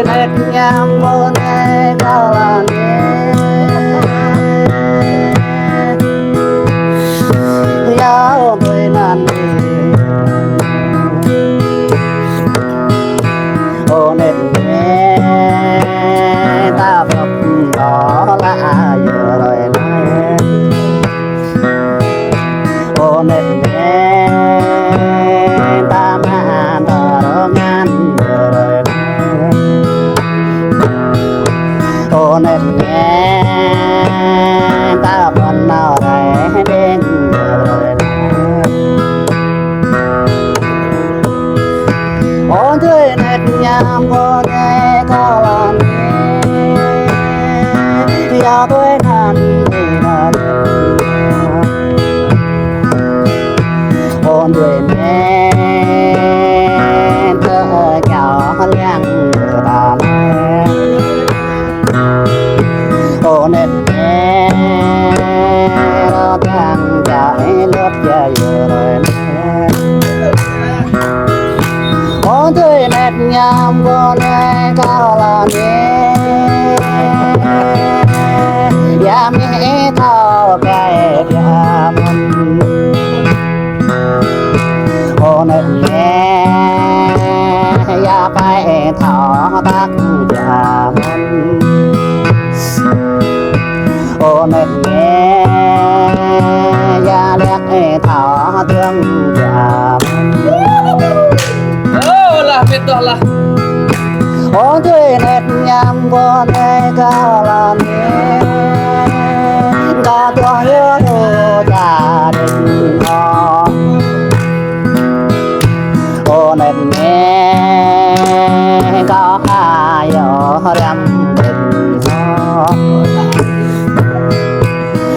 chơi nét nhang môn nghe cao là giáo tôi nan ô nét nghe ta phật đó là giờ rồi này ô nét nghe ta mà đó ngàn giờ rồi này ô nét nghe ta vẫn nào đây đến giờ rồi ô chơi nét nhang ô nghe cao là giờ tôi nan là ôn tuổi mẹ thơ nhỏ lăng ta ôn nét mẹ nó đang chạy lớp dài rồi ôn tuổi nét nhang ôn nghe cao là nè ya mẹ thao cái ya môn ô nét nghe ya phải thọ tác ya môn ô nét nghe ya lẹt thọ thương ya Oh lah betul lah. ô chơi nét nhang cô nghe cao là nghe ca tua nhớ đồ gia đình họ ô nét nghe có hai ở rằm đình họ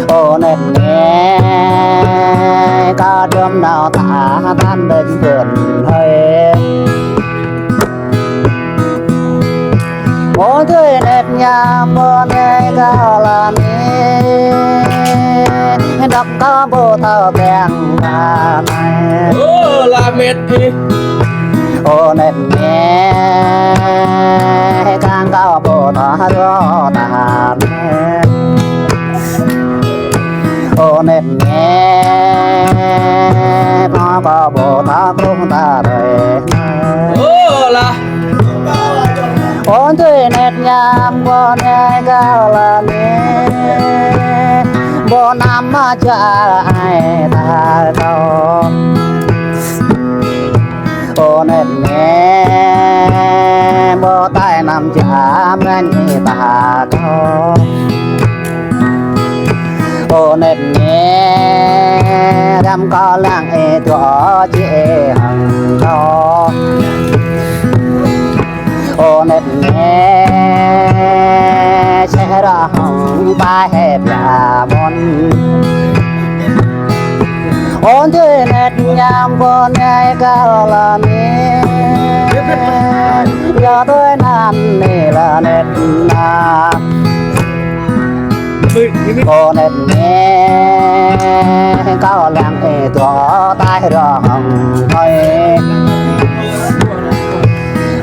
ô nét nghe có đêm nào thả tan bên vườn hơi ô chơi nét nhang cô nghe cao là nghe đọc có bộ thơ bèn ta này Oh lah met đi. ô nét nghe càng có bộ thơ gió ta này ô nét nghe có bộ thơ cũng ta đời Oh lah. ôn tuổi nét nhang cô nghe cao là nghe bộ năm mà cha ai ta có ô nét nghe bộ tai năm cha anh ta có ô nét nghe đam có làng cho chị hằng có ô nét nghe sẽ ra hồng ba hẹp là môn ôn chơi nét nhang con nghe cao là nghe giờ tôi nan này là nét na ô nét nghe cao làng cho tai ra hồng thôi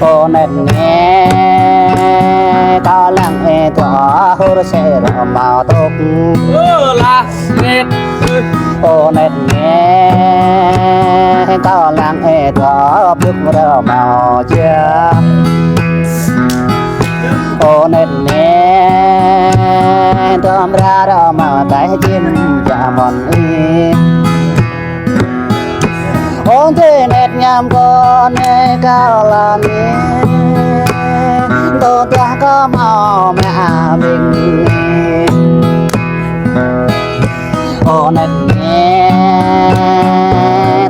ô nét nghe có lăng cho hô sẽ ra màu tóc Oh lah met. ô nét nghe có lăng cho bước ra màu chia ô nét nghe đom ra màu cái chim chả mòn y ôn thế nét nhang con nghe cao là nghe tô tia có màu mẹ mình ô nét nghe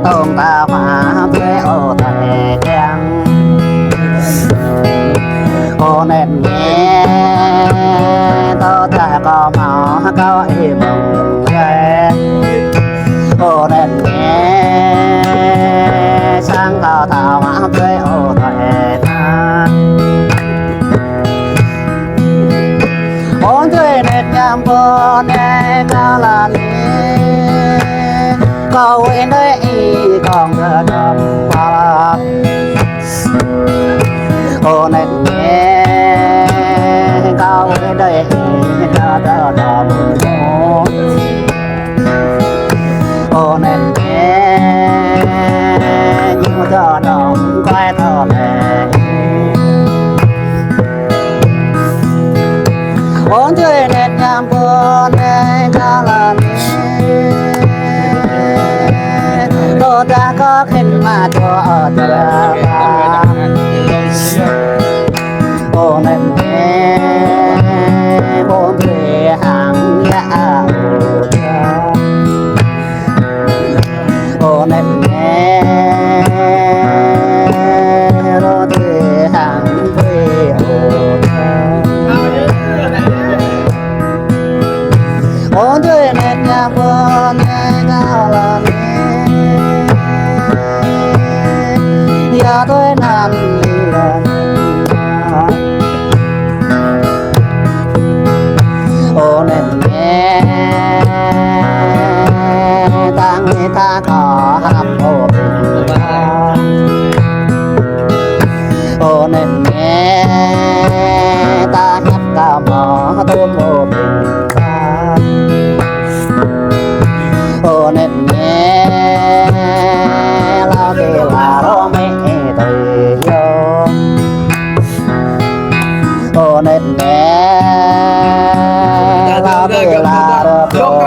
tôn ta hóa thuê ô thầy trang ô nét nghe tô tia có màu có ý mong ghé ô nét nghe sang cao thảo hóa thuê ô thầy ta ôn thuê nét nhang con nghe cao là nghe câu em đấy còn đầm hoa ô nét nghe cao đây đã đầm ô nên nghe nhưng cho đồng quay thở lệ ôn chơi nên nhằm buồn nên cao là tôi đã có khinh mà cho ở chờ ô nên nghe bốn thuê hàng nhà ô nên nghe rồi thuê hàng thuê ôn thuê nên nhà buồn nên cao là giờ tôi nằm ô nên nghe ta người ta có hàm ô bình ô nên nghe ta nhấp cả mỏ tôm ô bình ô nên nghe lao đi là đó mẹ từ vô ô nên nghe lao đi là đó vô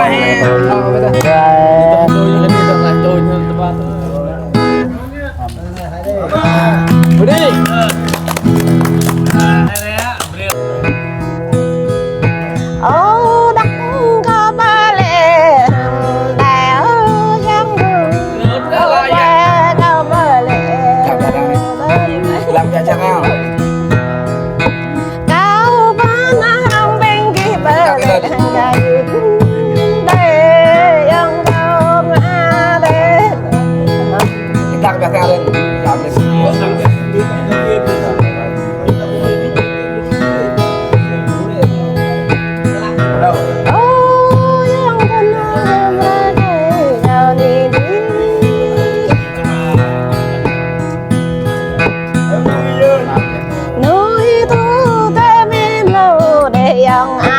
ô đất có ba lệ đèo giang đường đâu ba lệ làm cho chẳng nào cao ba năm bên kia ba lệ để giang đâu mà để đặt ra cao lên làm núi thu tê mi lâu để yang